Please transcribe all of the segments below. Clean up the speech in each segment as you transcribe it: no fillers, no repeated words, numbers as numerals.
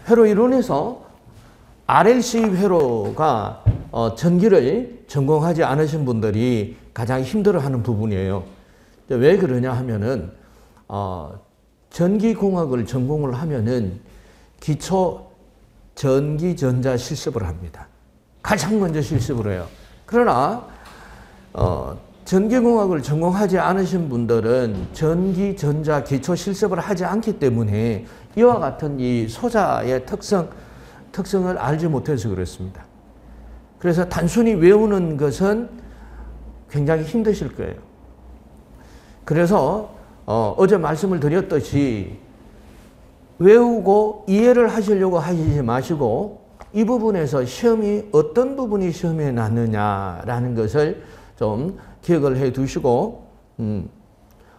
회로 이론에서 RLC 회로가 전기를 전공하지 않으신 분들이 가장 힘들어하는 부분이에요. 왜 그러냐 하면은 전기공학을 전공을 하면은 기초 전기전자 실습을 합니다. 가장 먼저 실습을 해요. 그러나 전기공학을 전공하지 않으신 분들은 전기전자 기초 실습을 하지 않기 때문에 이와 같은 이 소자의 특성을 알지 못해서 그렇습니다. 그래서 단순히 외우는 것은 굉장히 힘드실 거예요. 그래서 어제 말씀을 드렸듯이 외우고 이해를 하시려고 하시지 마시고 이 부분에서 시험이 어떤 부분이 시험에 났느냐라는 것을 좀 기억을 해 두시고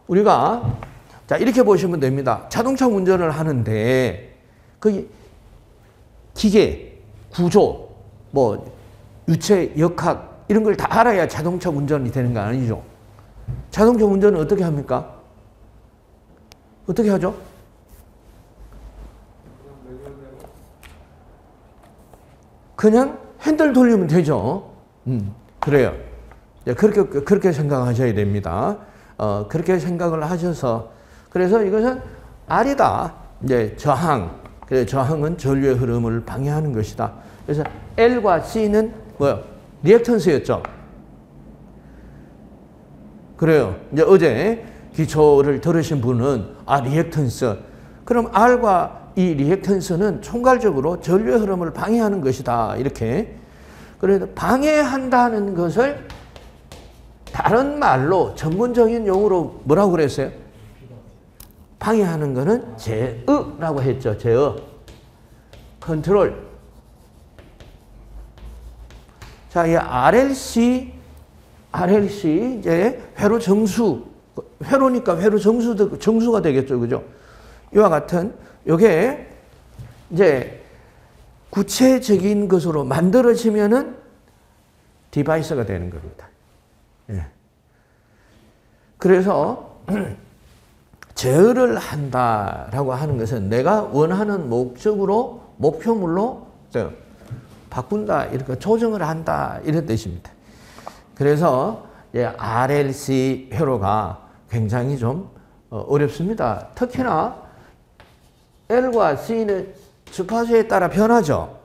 우리가 자 이렇게 보시면 됩니다. 자동차 운전을 하는데 그 기계, 구조, 뭐 유체, 역학 이런 걸 다 알아야 자동차 운전이 되는 거 아니죠? 자동차 운전은 어떻게 합니까? 어떻게 하죠? 그냥 핸들 돌리면 되죠. 그래요. 그렇게 생각하셔야 됩니다. 그렇게 생각을 하셔서 그래서 이것은 R이다. 이제 저항. 그래서 저항은 전류의 흐름을 방해하는 것이다. 그래서 L과 C는 뭐요? 리액턴스였죠. 그래요. 이제 어제 기초를 들으신 분은 리액턴스. 그럼 R과 이 리액턴스는 총괄적으로 전류의 흐름을 방해하는 것이다. 이렇게. 그래서 방해한다는 것을 다른 말로 전문적인 용어로 뭐라고 그랬어요? 방해하는 거는 제어라고 했죠. 제어. 컨트롤. 자, 이 RLC 이제 회로 정수. 회로니까 회로 정수가 되겠죠. 그죠? 이와 같은 요게 이제 구체적인 것으로 만들어지면은 디바이스가 되는 겁니다. 예. 그래서 제어를 한다라고 하는 것은 내가 원하는 목표물로 바꾼다, 이렇게 조정을 한다 이런 뜻입니다. 그래서 RLC 회로가 굉장히 좀 어렵습니다. 특히나 L과 C는 주파수에 따라 변하죠.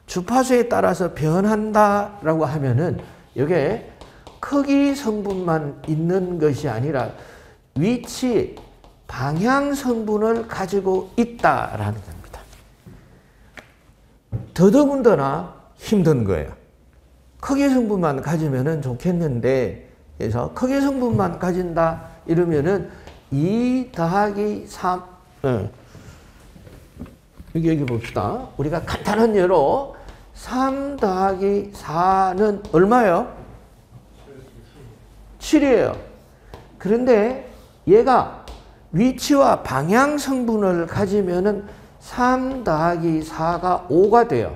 주파수에 따라서 변한다라고 하면은 이게 크기 성분만 있는 것이 아니라 위치, 방향 성분을 가지고 있다라는 겁니다. 더더군다나 힘든 거예요. 크기 성분만 가지면은 좋겠는데, 그래서 크기 성분만 가진다 이러면은 2 더하기 3, 여기 봅시다. 우리가 간단한 예로 3 더하기 4는 얼마예요? 7이에요. 그런데 얘가 위치와 방향 성분을 가지면은 3 더하기 4가 5가 돼요.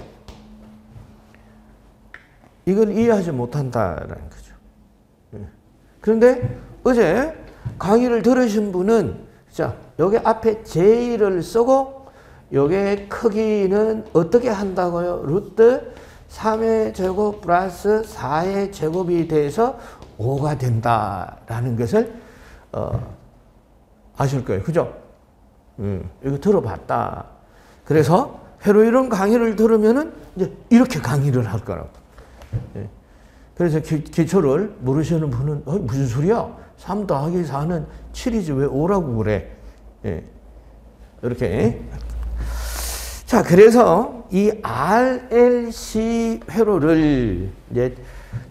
이걸 이해하지 못한다라는 거죠. 그런데 어제 강의를 들으신 분은 자, 여기 앞에 J를 쓰고 여기에 크기는 어떻게 한다고요? 루트 3의 제곱 플러스 4의 제곱이 돼서 5가 된다라는 것을 아실 거예요. 그죠? 이거 들어봤다. 그래서 회로 이론 강의를 들으면은 이제 이렇게 강의를 할 거라고. 그래서 기초를 모르시는 분은 무슨 소리야? 3 더하기 4는 7이지 왜 5라고 그래? 이렇게. 자, 그래서 이 RLC 회로를 이제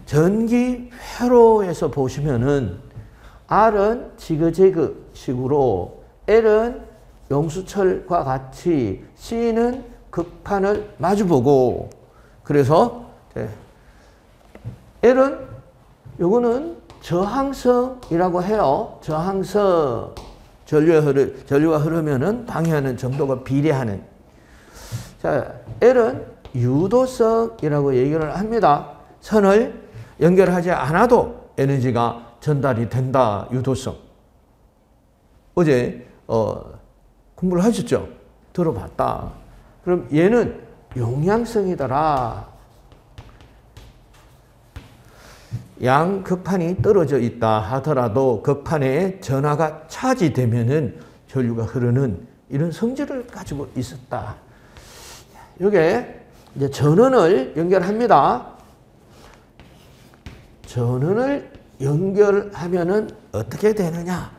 전기 회로에서 보시면은 R은 지그재그 식으로, L은 용수철과 같이, C는 극판을 마주보고, 그래서 L은 요거는 저항성이라고 해요. 저항성. 전류가 흐르면은 방해하는 정도가 비례하는. 자, L은 유도성이라고 얘기를 합니다. 선을 연결하지 않아도 에너지가 전달이 된다. 유도성. 어제 공부를 하셨죠? 들어봤다. 그럼 얘는 용량성이더라. 양 극판이 떨어져 있다 하더라도 극판에 전하가 차지되면은 전류가 흐르는 이런 성질을 가지고 있었다. 이게 이제 전원을 연결합니다. 전원을 연결하면은 어떻게 되느냐?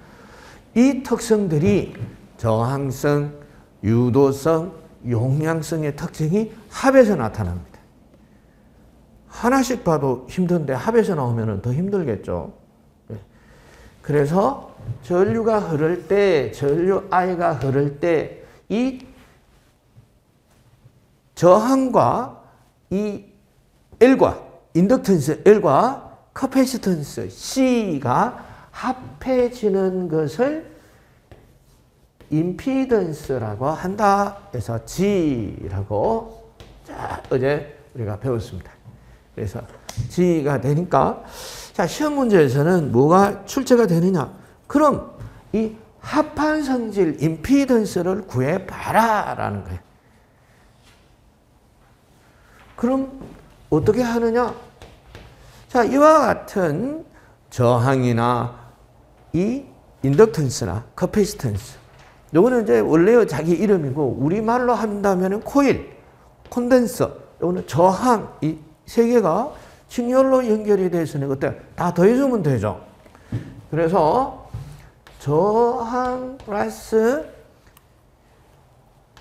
이 특성들이 저항성, 유도성, 용량성의 특징이 합에서 나타납니다. 하나씩 봐도 힘든데 합에서 나오면 더 힘들겠죠. 그래서 전류가 흐를 때, 전류 I가 흐를 때 이 저항과 이 L과 인덕턴스 L과 커패시턴스 C가 합해지는 것을 임피던스라고 한다. 그래서 G라고 어제 우리가 배웠습니다. 그래서 G가 되니까 자 시험 문제에서는 뭐가 출제가 되느냐? 그럼 이 합한 성질 임피던스를 구해봐라라는 거예요. 그럼 어떻게 하느냐? 자 이와 같은 저항이나 이 인덕턴스나 커패시턴스 요거는 이제 원래 자기 이름이고 우리말로 한다면 코일, 콘덴서 요거는 저항 이 세 개가 직렬로 연결이 되어 있으니 그때 다 더해주면 되죠. 그래서 저항 플러스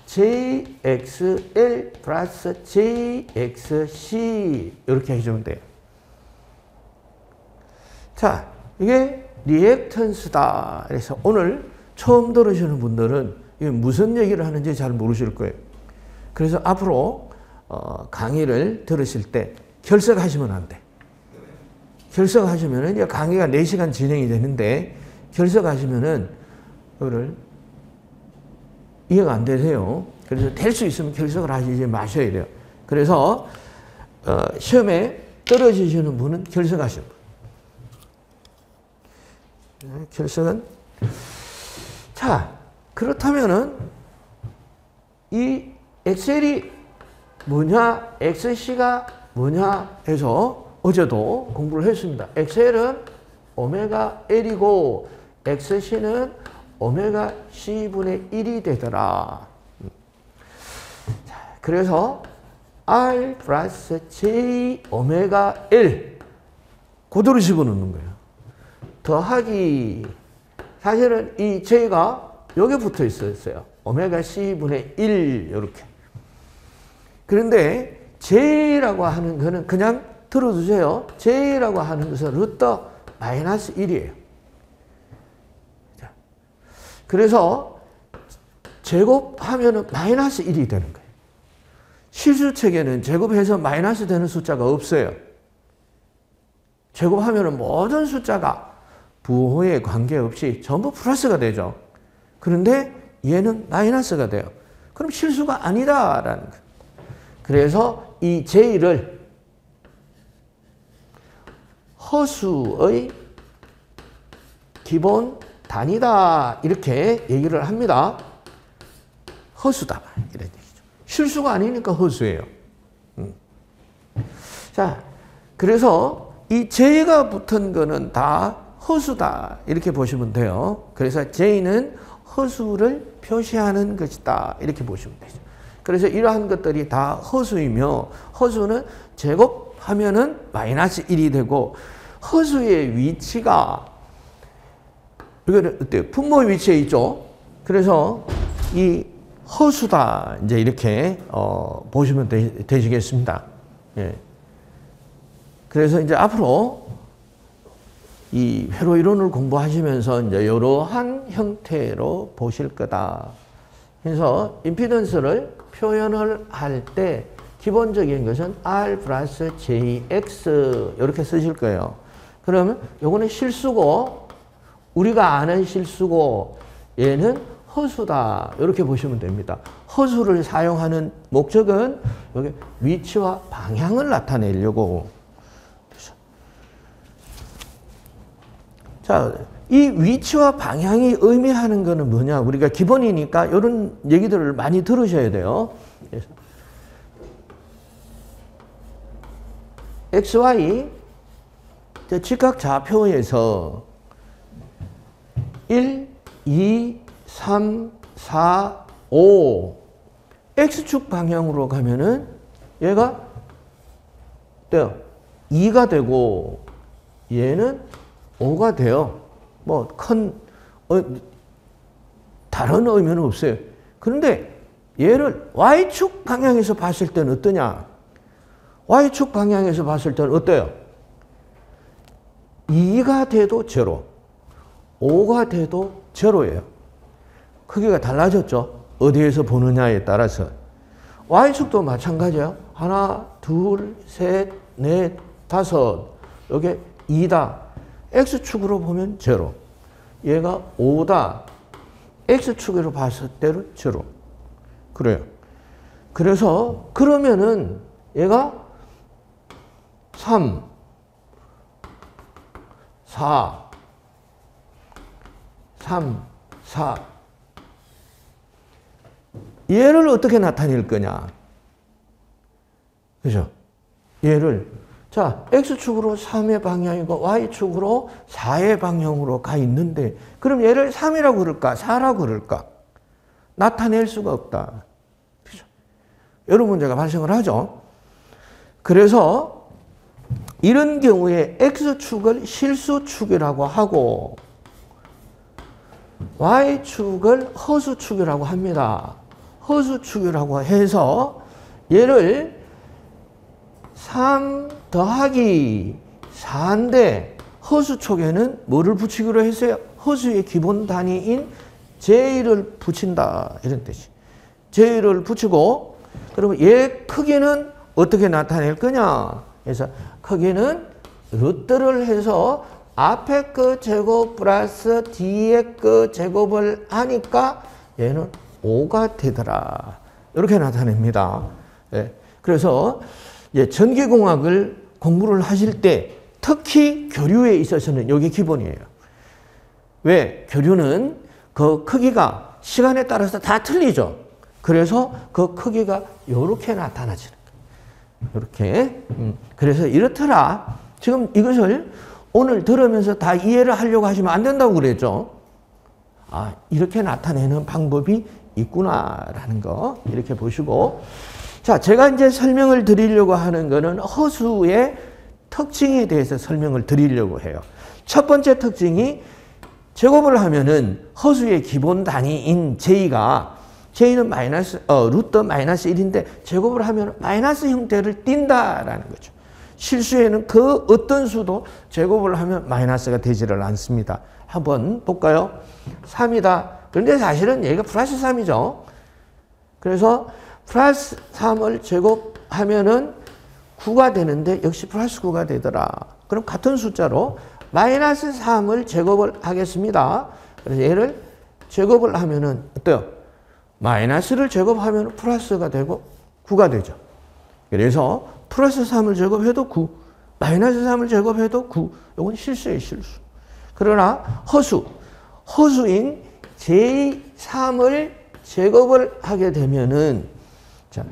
JXL 플러스 JXC 이렇게 해주면 돼요. 자, 이게 리액턴스다. 그래서 오늘 처음 들으시는 분들은 이게 무슨 얘기를 하는지 잘 모르실 거예요. 그래서 앞으로 강의를 들으실 때 결석하시면 안 돼. 결석하시면은 이제 강의가 4시간 진행이 되는데 결석하시면은 그거를 이해가 안 되세요. 그래서 될 수 있으면 결석을 하시지 마셔야 돼요. 그래서 시험에 떨어지시는 분은 결석하시는 분. 결석은 자 그렇다면은 이 엑셀이 뭐냐, XC가 뭐냐 해서 어제도 공부를 했습니다. 엑셀은 오메가 L이고 XC는 오메가 C분의 1이 되더라. 자, 그래서 R 플러스 J 오메가 L 그대로 집어넣는 거예요. 더하기 사실은 이 J가 여기 붙어 있었어요. 오메가 C분의 1 이렇게. 그런데 J라고 하는 거는 그냥 들어두세요. J라고 하는 것은 루트 마이너스 1이에요. 자, 그래서 제곱하면 마이너스 1이 되는 거예요. 실수책에는 제곱해서 마이너스 되는 숫자가 없어요. 제곱하면 모든 숫자가 부호에 관계없이 전부 플러스가 되죠. 그런데 얘는 마이너스가 돼요. 그럼 실수가 아니다라는 거예요. 그래서 이 J를 허수의 기본 단위다 이렇게 얘기를 합니다. 허수다 이런 얘기죠. 실수가 아니니까 허수예요. 자, 그래서 이 J가 붙은 거는 다 허수다 이렇게 보시면 돼요. 그래서 J는 허수를 표시하는 것이다 이렇게 보시면 되죠. 그래서 이러한 것들이 다 허수이며 허수는 제곱하면은 마이너스 1이 되고 허수의 위치가 이거는 어때요? 분모 위치에 있죠. 그래서 이 허수다 이제 이렇게 보시면 되시겠습니다. 예. 그래서 이제 앞으로 이 회로 이론을 공부하시면서 이제 이러한 형태로 보실 거다. 그래서 임피던스를 표현을 할 때 기본적인 것은 R 플러스 JX 이렇게 쓰실 거예요. 그러면 요거는 실수고 우리가 아는 실수고 얘는 허수다 이렇게 보시면 됩니다. 허수를 사용하는 목적은 여기 위치와 방향을 나타내려고. 자, 이 위치와 방향이 의미하는 것은 뭐냐? 우리가 기본이니까 이런 얘기들을 많이 들으셔야 돼요. 그래서 XY 직각좌표에서 1, 2, 3, 4, 5 X축 방향으로 가면은 얘가 2가 되고 얘는 5가 돼요. 뭐 큰 다른 의미는 없어요. 그런데 얘를 Y축 방향에서 봤을 때는 어떠냐? Y축 방향에서 봤을 때는 어때요? 2가 돼도 제로, 5가 돼도 제로예요. 크기가 달라졌죠? 어디에서 보느냐에 따라서. Y축도 마찬가지예요. 하나, 둘, 셋, 넷, 다섯. 이게 2다. X축으로 보면 제로. 얘가 5다. X축으로 봤을 때는 제로. 그래요. 그래서 그러면은 얘가 3, 4, 3, 4. 얘를 어떻게 나타낼 거냐? 그죠? 얘를 자, X축으로 3의 방향이고 Y축으로 4의 방향으로 가 있는데 그럼 얘를 3이라고 그럴까? 4라고 그럴까? 나타낼 수가 없다. 그죠? 이런 문제가 발생을 하죠. 그래서 이런 경우에 X축을 실수축이라고 하고 Y축을 허수축이라고 합니다. 허수축이라고 해서 얘를 3 더하기 4인데 허수축에는 뭐를 붙이기로 했어요? 허수의 기본 단위인 J를 붙인다. 이런 뜻이. J를 붙이고 그러면 얘 크기는 어떻게 나타낼 거냐? 그래서 크기는 루트를 해서 앞에 그 제곱 플러스 뒤에 그 제곱을 하니까 얘는 5가 되더라. 이렇게 나타냅니다. 예. 그래서 전기공학을 공부를 하실 때 특히 교류에 있어서는 이게 기본이에요. 왜? 교류는 그 크기가 시간에 따라서 다 틀리죠. 그래서 그 크기가 이렇게 나타나지는 거예요. 이렇게. 그래서 이렇더라. 지금 이것을 오늘 들으면서 다 이해를 하려고 하시면 안 된다고 그랬죠. 아, 이렇게 나타내는 방법이 있구나라는 거 이렇게 보시고, 자, 제가 이제 설명을 드리려고 하는 거는 허수의 특징에 대해서 설명을 드리려고 해요. 첫 번째 특징이 제곱을 하면은 허수의 기본 단위인 J는 루트 마이너스 1인데 제곱을 하면 마이너스 형태를 띈다라는 거죠. 실수에는 그 어떤 수도 제곱을 하면 마이너스가 되지를 않습니다. 한번 볼까요? 3이다. 그런데 사실은 얘가 플러스 3이죠. 그래서 플러스 3을 제곱하면은 9가 되는데 역시 플러스 9가 되더라. 그럼 같은 숫자로 마이너스 3을 제곱을 하겠습니다. 그래서 얘를 제곱을 하면은 어때요? 마이너스를 제곱하면 플러스가 되고 9가 되죠. 그래서 플러스 3을 제곱해도 9, 마이너스 3을 제곱해도 9. 이건 실수예요, 실수. 그러나 허수인 J3을 제곱을 하게 되면은, 자,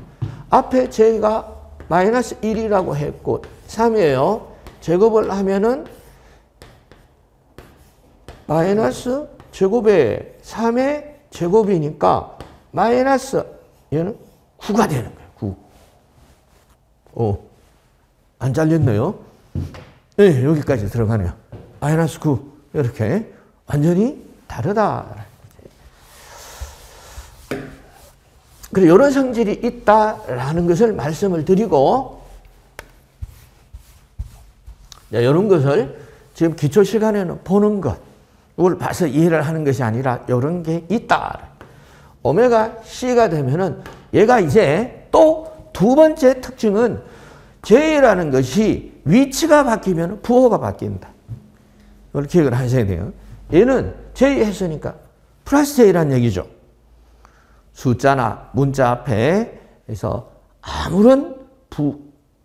앞에 J가 마이너스 1이라고 했고 3이에요. 제곱을 하면은 마이너스 제곱에 3의 제곱이니까 마이너스 얘는 9가 되는 거예요. 9. 안 잘렸네요. 네, 여기까지 들어가네요. 마이너스 9. 이렇게 완전히 다르다. 그리고 이런 성질이 있다라는 것을 말씀을 드리고, 이런 것을 지금 기초 시간에는 보는 것, 이걸 봐서 이해를 하는 것이 아니라 이런 게 있다. 오메가 C가 되면은 얘가 이제 또 두 번째 특징은 J라는 것이 위치가 바뀌면 부호가 바뀐다. 이걸 기억을 하셔야 돼요. 얘는 J 했으니까 플러스 J라는 얘기죠. 숫자나 문자 앞에서 아무런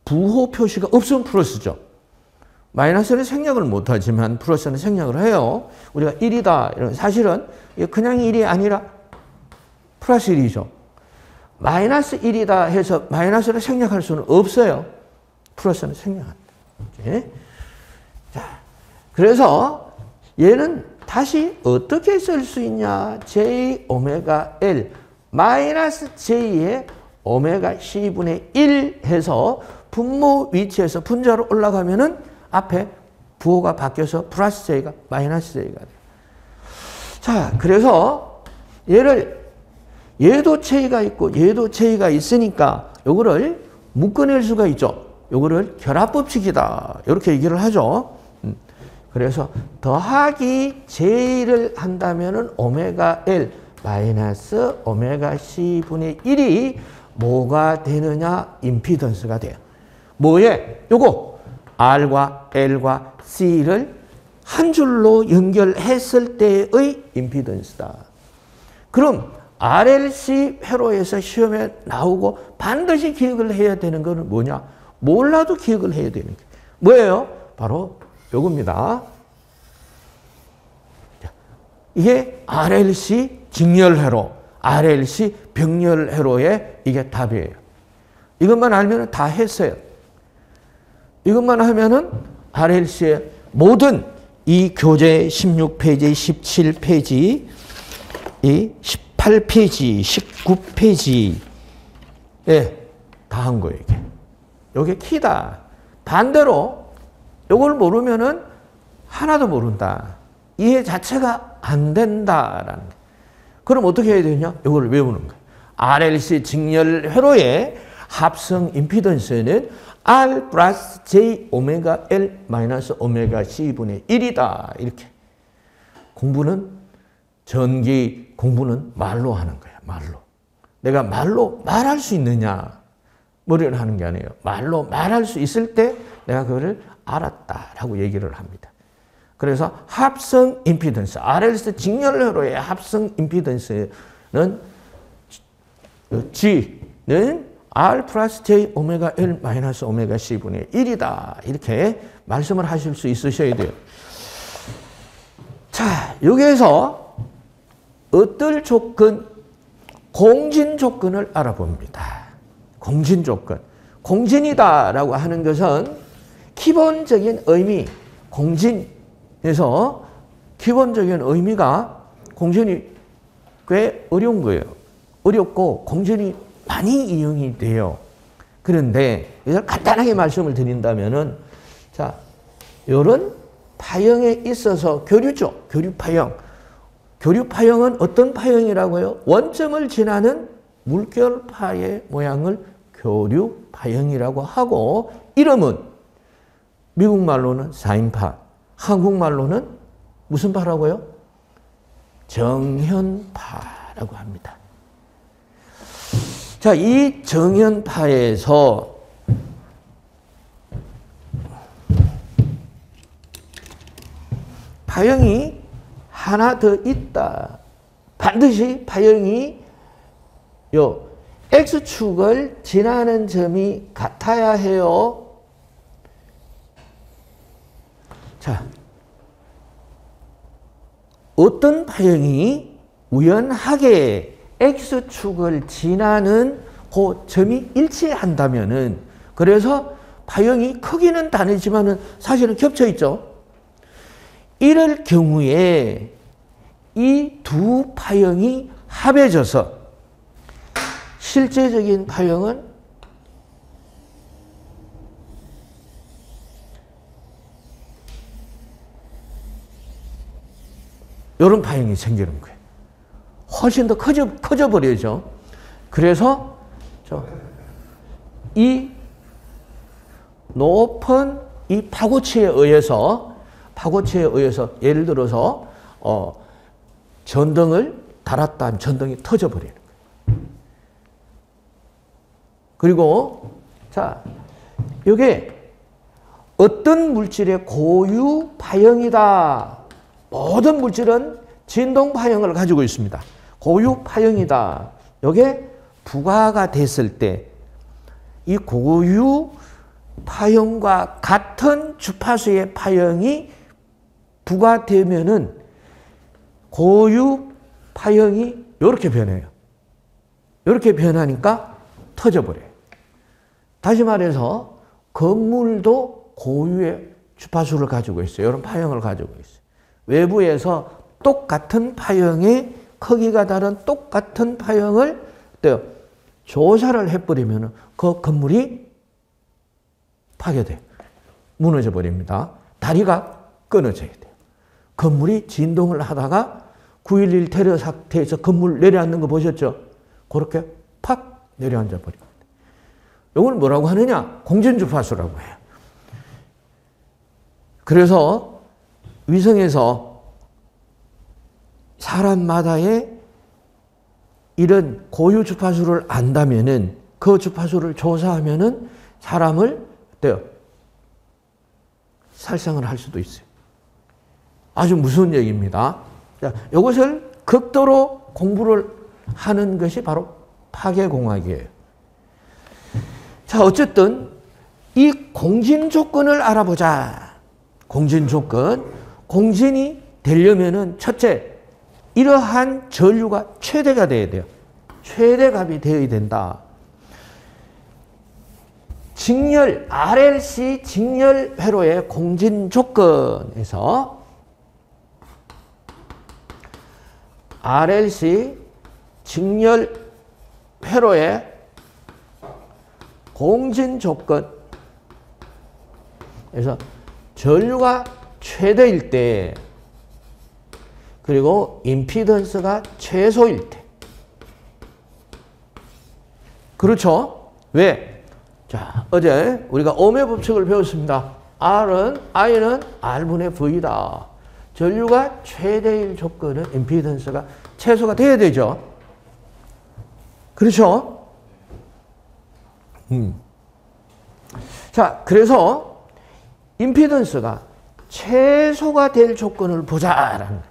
부호 표시가 없으면 플러스죠. 마이너스는 생략을 못하지만 플러스는 생략을 해요. 우리가 1이다. 이런 사실은 그냥 1이 아니라 플러스 1이죠. 마이너스 1이다 해서 마이너스를 생략할 수는 없어요. 플러스는 생략한다. 자, 그래서 얘는 다시 어떻게 쓸 수 있냐? J 오메가 L 마이너스 J의 오메가 C분의 1 해서 분모 위치에서 분자로 올라가면은 앞에 부호가 바뀌어서 플러스 J가 마이너스 J가 돼요. 자, 그래서 얘도 J가 있고 얘도 J가 있으니까 요거를 묶어낼 수가 있죠. 요거를 결합법칙이다. 이렇게 얘기를 하죠. 그래서 더하기 J를 한다면은 오메가 L 마이너스 오메가 C분의 1이 뭐가 되느냐? 임피던스가 돼요. 뭐에? 요거 R과 L과 C를 한 줄로 연결했을 때의 임피던스다. 그럼 RLC 회로에서 시험에 나오고 반드시 기억을 해야 되는 것은 뭐냐? 몰라도 기억을 해야 되는 게 뭐예요? 바로 요겁니다. 이게 RLC 직렬회로, RLC 병렬회로의 이게 답이에요. 이것만 알면 다 했어요. 이것만 하면은 RLC의 모든 이 교재 16페이지, 17페이지, 이 18페이지, 19페이지에 다 한 거예요, 이게. 요게 키다. 반대로 요걸 모르면은 하나도 모른다. 이해 자체가 안 된다라는. 그럼 어떻게 해야 되냐? 요걸 외우는 거예요. RLC 직렬 회로의 합성 임피던스는 R 플러스 J 오메가 L 마이너스 오메가 C분의 1이다. 이렇게. 공부는 전기 공부는 말로 하는 거야. 말로. 내가 말로 말할 수 있느냐? 머리를 하는 게 아니에요. 말로 말할 수 있을 때 내가 그거를 알았다라고 얘기를 합니다. 그래서 합성 임피던스, RLC 직렬회로의 합성 임피던스는 G는 R 플러스 J 오메가 L 마이너스 오메가 C분의 1이다. 이렇게 말씀을 하실 수 있으셔야 돼요. 자, 여기에서 어떨 조건, 공진 조건을 알아봅니다. 공진 조건. 공진이다라고 하는 것은 기본적인 의미, 공진에서 기본적인 의미가 공진이 꽤 어려운 거예요. 어렵고 공진이 많이 이용이 돼요. 그런데 이걸 간단하게 말씀을 드린다면은 자, 요런 파형에 있어서 교류죠. 교류파형. 교류파형은 어떤 파형이라고요? 원점을 지나는 물결파의 모양을 교류파형이라고 하고 이름은 미국 말로는 사인파, 한국 말로는 무슨 파라고요? 정현파라고 합니다. 자, 이 정현파에서 파형이 하나 더 있다. 반드시 파형이 요 X축을 지나는 점이 같아야 해요. 자, 어떤 파형이 우연하게 X축을 지나는 그 점이 일치한다면은 그래서 파형이 크기는 다르지만은 사실은 겹쳐 있죠. 이럴 경우에 이 두 파형이 합해져서 실제적인 파형은 이런 파형이 생기는 거예요. 훨씬 더 커져 버려죠. 그래서 이 높은 이 파고치에 의해서 예를 들어서 전등을 달았다 하면 전등이 터져 버리는 거예요. 그리고 자, 이게 어떤 물질의 고유 파형이다. 모든 물질은 진동 파형을 가지고 있습니다. 고유 파형이다. 이게 부과가 됐을 때 이 고유 파형과 같은 주파수의 파형이 부과되면은 고유 파형이 이렇게 변해요. 이렇게 변하니까 터져버려요. 다시 말해서 건물도 고유의 주파수를 가지고 있어요. 이런 파형을 가지고 있어요. 외부에서 똑같은 파형의 크기가 다른 똑같은 파형을 조사를 해버리면 그 건물이 파괴돼요. 무너져 버립니다. 다리가 끊어져야 돼요. 건물이 진동을 하다가 9.11 테러 사태에서 건물 내려앉는 거 보셨죠? 그렇게 팍 내려앉아 버립니다. 이걸 뭐라고 하느냐? 공진주파수라고 해요. 그래서 위성에서 사람마다의 이런 고유 주파수를 안다면은 그 주파수를 조사하면은 사람을 어때요? 살상을 할 수도 있어요. 아주 무서운 얘기입니다. 자, 이것을 극도로 공부를 하는 것이 바로 파괴공학이에요. 자, 어쨌든 이 공진 조건을 알아보자. 공진 조건. 공진이 되려면은 첫째, 이러한 전류가 최대가 돼야 돼요. 최대값이 되어야 된다. 직렬, RLC 직렬 회로의 공진 조건에서 RLC 직렬 회로의 공진 조건에서 전류가 최대일 때 그리고 임피던스가 최소일 때. 그렇죠? 왜? 자, 어제 우리가 ohm의 법칙을 배웠습니다. I는 R분의 V다. 전류가 최대일 조건은 임피던스가 최소가 돼야 되죠. 그렇죠? 자, 그래서 임피던스가 최소가 될 조건을 보자라는 겁니다.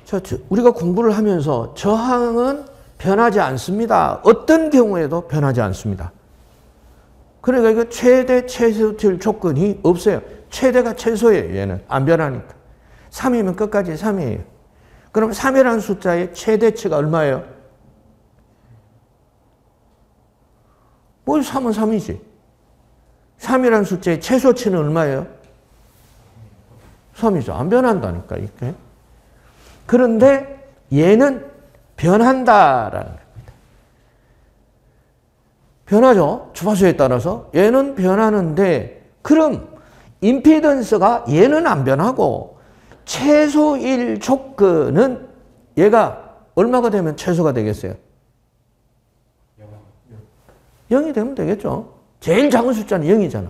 자, 우리가 공부를 하면서 저항은 변하지 않습니다. 어떤 경우에도 변하지 않습니다. 그러니까 이거 최대, 최소 될 조건이 없어요. 최대가 최소예요. 얘는 안 변하니까. 3이면 끝까지 3이에요. 그럼 3이라는 숫자의 최대치가 얼마예요? 뭐 3은 3이지. 3이라는 숫자의 최소치는 얼마예요? 3이죠. 안 변한다니까 이렇게. 그런데 얘는 변한다라는 겁니다. 변하죠. 주파수에 따라서. 얘는 변하는데 그럼 임피던스가 얘는 안 변하고 최소일 조건은 얘가 얼마가 되면 최소가 되겠어요? 0이 되면 되겠죠. 제일 작은 숫자는 0이잖아.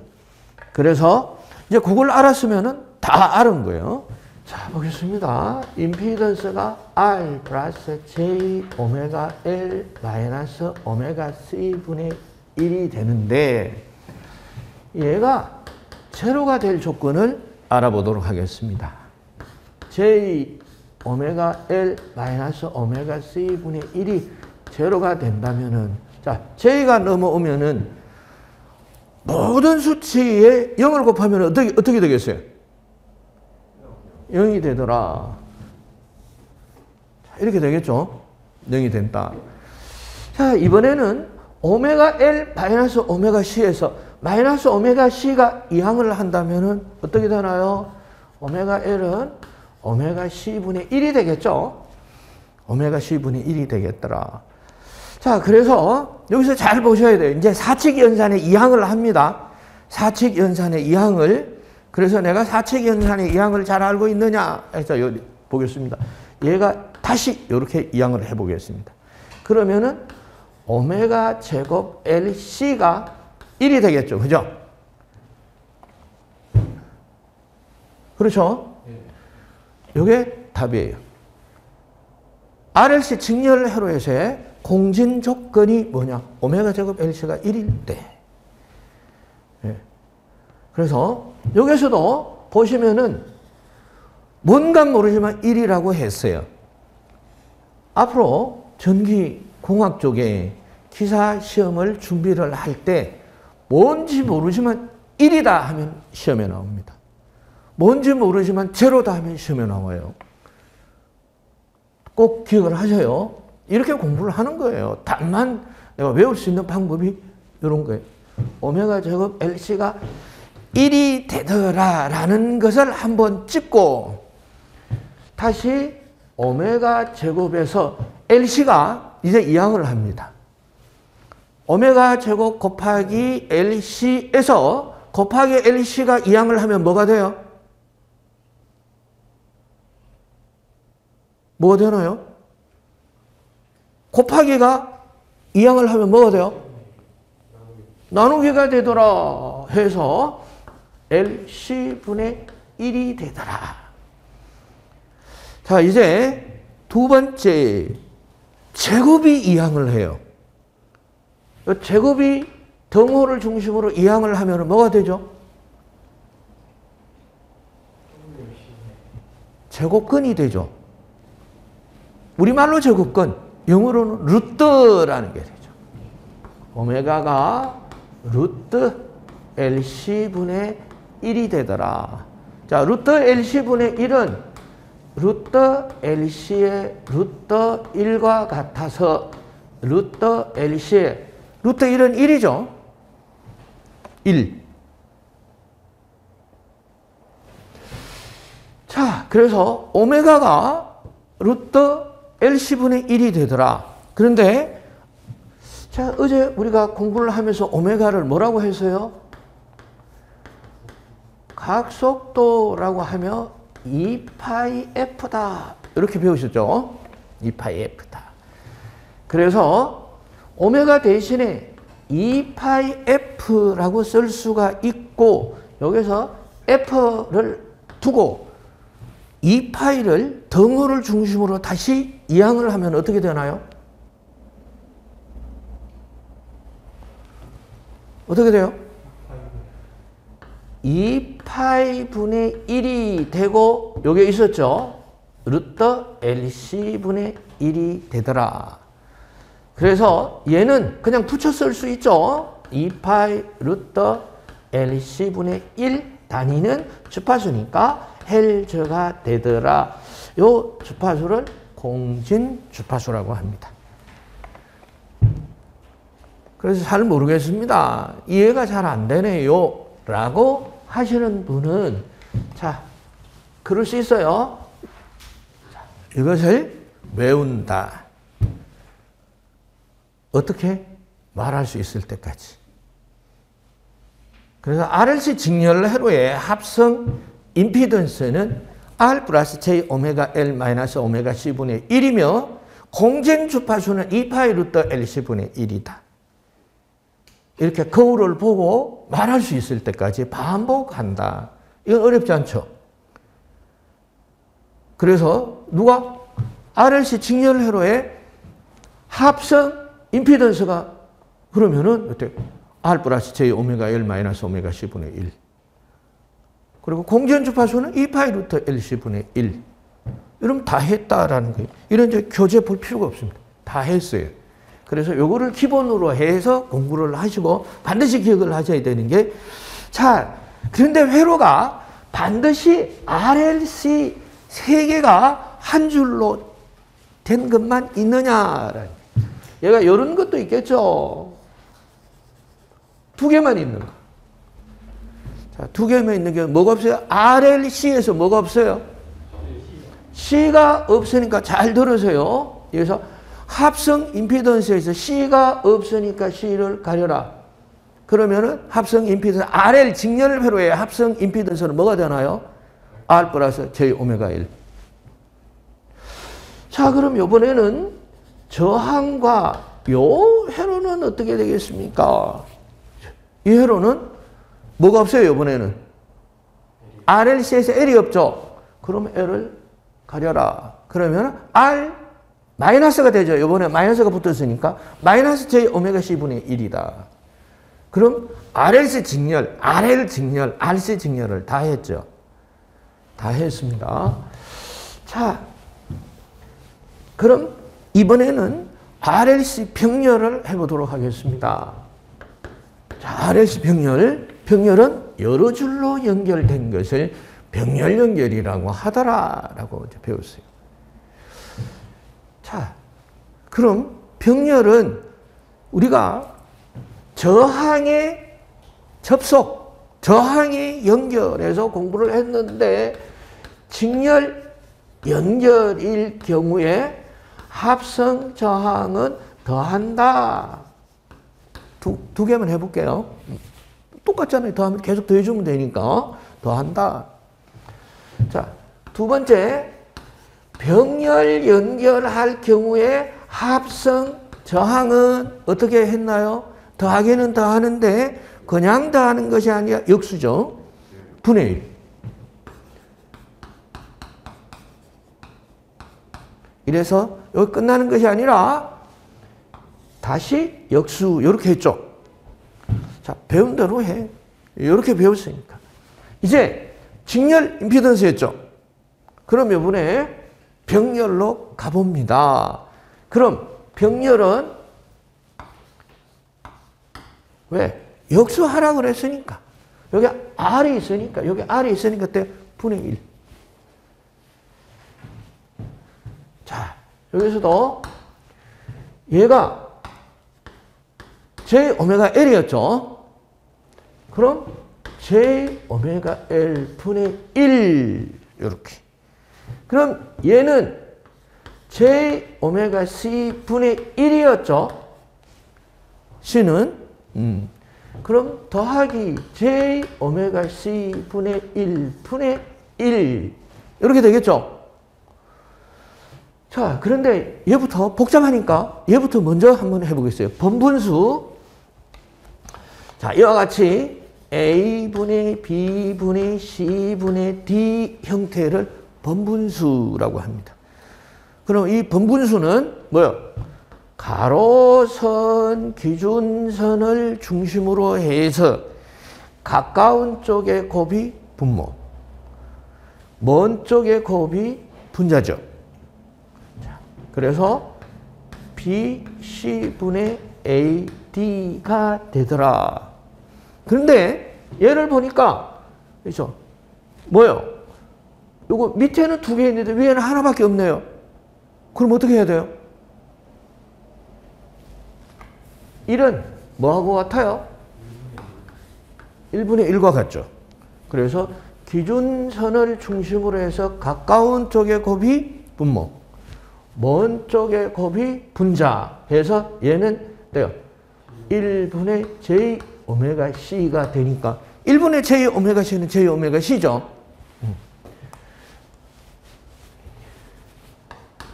그래서 이제 그걸 알았으면은 다 알은 거예요. 자, 보겠습니다. 임피던스가 R 플러스 J 오메가 L 마이너스 오메가 C분의 1이 되는데 얘가 제로가 될 조건을 알아보도록 하겠습니다. J 오메가 L 마이너스 오메가 C분의 1이 제로가 된다면은 자, J가 넘어오면은 모든 수치에 0을 곱하면 어떻게 되겠어요? 0이 되더라. 이렇게 되겠죠? 0이 된다. 자, 이번에는 오메가 L 마이너스 오메가 C에서 마이너스 오메가 C가 이항을 한다면은 어떻게 되나요? 오메가 L은 오메가 C분의 1이 되겠죠? 오메가 C분의 1이 되겠더라. 자, 그래서 여기서 잘 보셔야 돼요. 이제 사칙 연산의 이항을 합니다. 사칙 연산의 이항을. 그래서 내가 사칙 연산의 이항을 잘 알고 있느냐 해서 여기 보겠습니다. 얘가 다시 이렇게 이항을 해보겠습니다. 그러면은 오메가 제곱 LC가 1이 되겠죠. 그죠? 그렇죠? 이게 답이에요. RLC 직렬 회로에서의 공진 조건이 뭐냐? 오메가 제곱 LC가 1일 때. 예. 그래서 여기서도 보시면은 뭔가 모르지만 1이라고 했어요. 앞으로 전기공학 쪽에 기사 시험을 준비를 할 때 뭔지 모르지만 1이다 하면 시험에 나옵니다. 뭔지 모르지만 제로다 하면 시험에 나와요. 꼭 기억을 하셔요. 이렇게 공부를 하는 거예요. 다만 내가 외울 수 있는 방법이 이런 거예요. 오메가 제곱 LC가 1이 되더라라는 것을 한번 찍고 다시 오메가 제곱에서 LC가 이제 이항을 합니다. 오메가 제곱 곱하기 LC에서 곱하기 LC가 이항을 하면 뭐가 돼요? 뭐가 되나요? 곱하기가 이항을 하면 뭐가 돼요? 나누기가 되더라 해서 LC분의 1이 되더라. 자, 이제 두 번째 제곱이 이항을 해요. 제곱이 등호를 중심으로 이항을 하면 뭐가 되죠? 제곱근이 되죠. 우리말로 제곱근, 영어로는 루트라는 게 되죠. 오메가가 루트 LC분의 1이 되더라. 자, 루트 LC분의 1은 루트 LC의 루트 1과 같아서 루트 LC의 루트 1은 1이죠. 1. 자, 그래서 오메가가 루트 LC분의 1이 되더라. 그런데 자, 어제 우리가 공부를 하면서 오메가를 뭐라고 했어요? 각속도라고 하며 2파이F다. 이렇게 배우셨죠? 2파이F다. 그래서 오메가 대신에 2파이F라고 쓸 수가 있고 여기서 F를 두고 2파이를 등호를 중심으로 다시 이항을 하면 어떻게 되나요? 어떻게 돼요? 2파이분의 1이 되고 여기에 있었죠? 루트 LC분의 1이 되더라. 그래서 얘는 그냥 붙여 쓸 수 있죠? 2파이 루트 LC분의 1 단위는 주파수니까 헬저가 되더라. 요 주파수를 공진 주파수라고 합니다. 그래서 잘 모르겠습니다. 이해가 잘 안 되네요. 라고 하시는 분은 자, 그럴 수 있어요. 자, 이것을 외운다. 어떻게? 말할 수 있을 때까지. 그래서 RLC 직렬회로의 합성 임피던스는 R 플러스 J 오메가 L 마이너스 오메가 C분의 1이며 공쟁 주파수는 2파이 루트 LC분의 1이다. 이렇게 거울을 보고 말할 수 있을 때까지 반복한다. 이건 어렵지 않죠? 그래서 누가 RLC 직렬회로의 합성 임피던스가 그러면은 어때? R 플러스 J 오메가 L 마이너스 오메가 C분의 1. 그리고 공전 주파수는 2파이 루트 LC분의 1. 이러면 다 했다라는 거예요. 이런 이제 교재 볼 필요가 없습니다. 다 했어요. 그래서 요거를 기본으로 해서 공부를 하시고 반드시 기억을 하셔야 되는 게 자, 그런데 회로가 반드시 RLC 3개가 한 줄로 된 것만 있느냐라는 얘가 이런 것도 있겠죠. 2개만 있는 거. 자, 2개만 있는 게 뭐가 없어요? RLC에서 뭐가 없어요? C가 없으니까 잘 들으세요. 그래서 합성 임피던스에서 C가 없으니까 C를 가려라. 그러면은 합성 임피던스 RL 직렬회로의 합성 임피던스는 뭐가 되나요? R 플러스 J 오메가 1. 자, 그럼 이번에는 저항과 요 회로는 어떻게 되겠습니까? 이 회로는 뭐가 없어요, 이번에는? RLC에서 L이 없죠? 그럼 L을 가려라. 그러면 R 마이너스가 되죠. 이번에 마이너스가 붙었으니까 마이너스 J 오메가 C분의 1이다. 그럼 RLC 직렬, RL 직렬, RC 직렬을 다 했죠. 다 했습니다. 자, 그럼 이번에는 RLC 병렬을 해보도록 하겠습니다. 자, RLC 병렬은 여러 줄로 연결된 것을 병렬 연결이라고 하더라라고 배웠어요. 자, 그럼 병렬은 우리가 저항에 접속, 저항에 연결해서 공부를 했는데 직렬, 연결일 경우에 합성 저항은 더한다. 두 개만 해볼게요. 똑같잖아요. 더하면 계속 더해주면 되니까 더한다. 자, 두 번째, 병렬 연결할 경우에 합성 저항은 어떻게 했나요? 더하기는 더하는데 그냥 더하는 것이 아니라 역수죠. 분의 1. 이래서 여기 끝나는 것이 아니라 다시 역수 이렇게 했죠. 자, 배운 대로 해. 이렇게 배웠으니까. 이제 직렬 임피던스였죠. 그럼 이번에 병렬로 가봅니다. 그럼 병렬은 왜? 역수하라 그랬으니까. 여기 R이 있으니까, 여기 R이 있으니까 그때 분의 1. 자, 여기서도 얘가 JωL이었죠. 그럼 JωL 분의 1 이렇게. 그럼 얘는 JωC 분의 1이었죠. C는 그럼 더하기 JωC 분의 1 분의 1 이렇게 되겠죠. 자, 그런데 얘부터 복잡하니까 얘부터 먼저 한번 해보겠어요. 번분수. 자, 이와 같이 A분의 B분의 C분의 D 형태를 번분수라고 합니다. 그럼 이 번분수는 뭐요? 가로선, 기준선을 중심으로 해서 가까운 쪽의 곱이 분모, 먼 쪽의 곱이 분자죠. 자, 그래서 BC분의 AD가 되더라. 그런데 얘를 보니까, 그렇죠? 뭐요? 요거 밑에는 두 개 있는데 위에는 하나밖에 없네요. 그럼 어떻게 해야 돼요? 1은 뭐하고 같아요? 1분의 1과 같죠. 그래서 기준선을 중심으로 해서 가까운 쪽의 곱이 분모, 먼 쪽의 곱이 분자 해서 얘는 돼요. 1분의 JωC가 되니까 1분의 JωC는 JωC죠.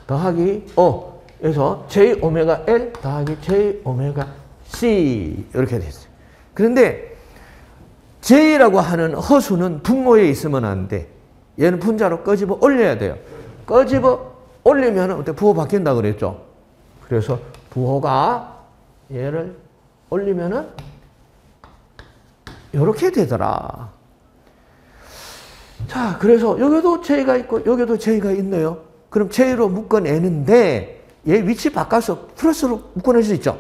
더하기 그래서 JωL 더하기 JωC 이렇게 됐어요. 그런데 J라고 하는 허수는 분모에 있으면 안 돼. 얘는 분자로 꺼집어 올려야 돼요. 꺼집어 올리면 어때? 부호 바뀐다 그랬죠. 그래서 부호가 얘를 올리면은 이렇게 되더라. 자, 그래서 여기도 J가 있고 여기도 J가 있네요. 그럼 J로 묶어내는데 얘 위치 바꿔서 플러스로 묶어낼 수 있죠.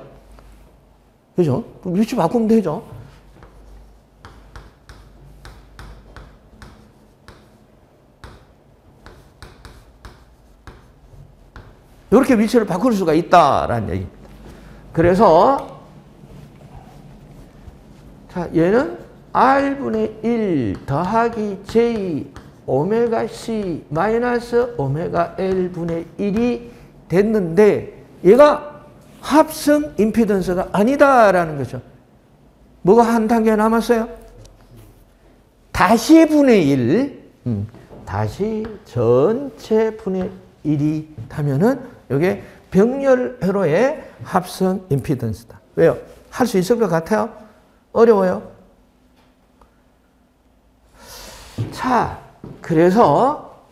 그죠? 위치 바꾸면 되죠. 이렇게 위치를 바꿀 수가 있다라는 얘기입니다. 그래서 자, 얘는 R분의 1 더하기 JωC 마이너스 ωL분의 1이 됐는데 얘가 합성 임피던스가 아니다라는 거죠. 뭐가 한 단계 남았어요? 다시 분의 1, 다시 전체 분의 1이 타면은 이게 병렬회로의 합성 임피던스다. 왜요? 할 수 있을 것 같아요? 어려워요? 자, 그래서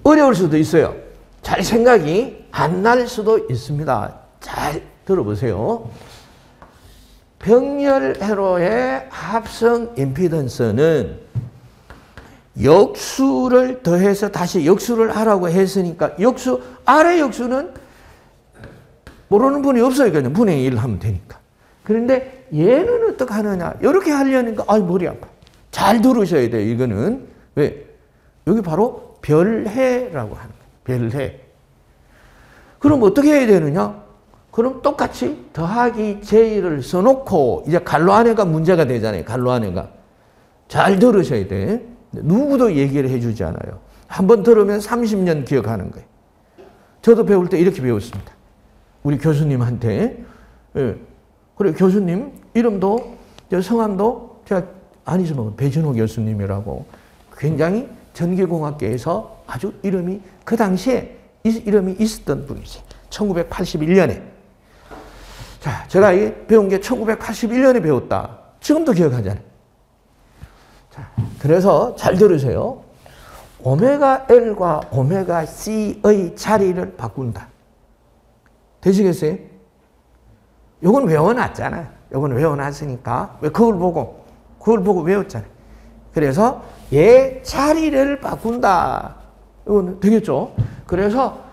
어려울 수도 있어요. 잘 생각이 안 날 수도 있습니다. 잘 들어보세요. 병렬회로의 합성 임피던스는 역수를 더해서 다시 역수를 하라고 했으니까 역수, 아래 역수는 모르는 분이 없어요. 그냥 분의 1 하면 되니까. 그런데 얘는 어떻게 하느냐. 이렇게 하려니까 아이 머리 아파. 잘 들으셔야 돼요. 이거는. 왜? 여기 바로 별해라고 하는 거예요. 별해. 그럼 어떻게 해야 되느냐? 그럼 똑같이 더하기 J를 써놓고 이제 갈로 안에가 문제가 되잖아요. 갈로 안에가. 잘 들으셔야 돼. 누구도 얘기를 해주지 않아요. 한번 들으면 30년 기억하는 거예요. 저도 배울 때 이렇게 배웠습니다. 우리 교수님한테. 예. 그리고 교수님 이름도 성함도 제가 안 잊어먹은 배진호 교수님이라고 굉장히 전기공학계에서 아주 이름이 그 당시에 이름이 있었던 분이세요. 1981년에. 자, 제가 배운 게 1981년에 배웠다. 지금도 기억하잖아요. 자, 그래서 잘 들으세요. 오메가 L과 오메가 C의 자리를 바꾼다. 되시겠어요? 요건 외워놨잖아요. 요건 외워놨으니까 왜 그걸 보고 외웠잖아요. 그래서 얘 자리를 바꾼다. 이거는 되겠죠? 그래서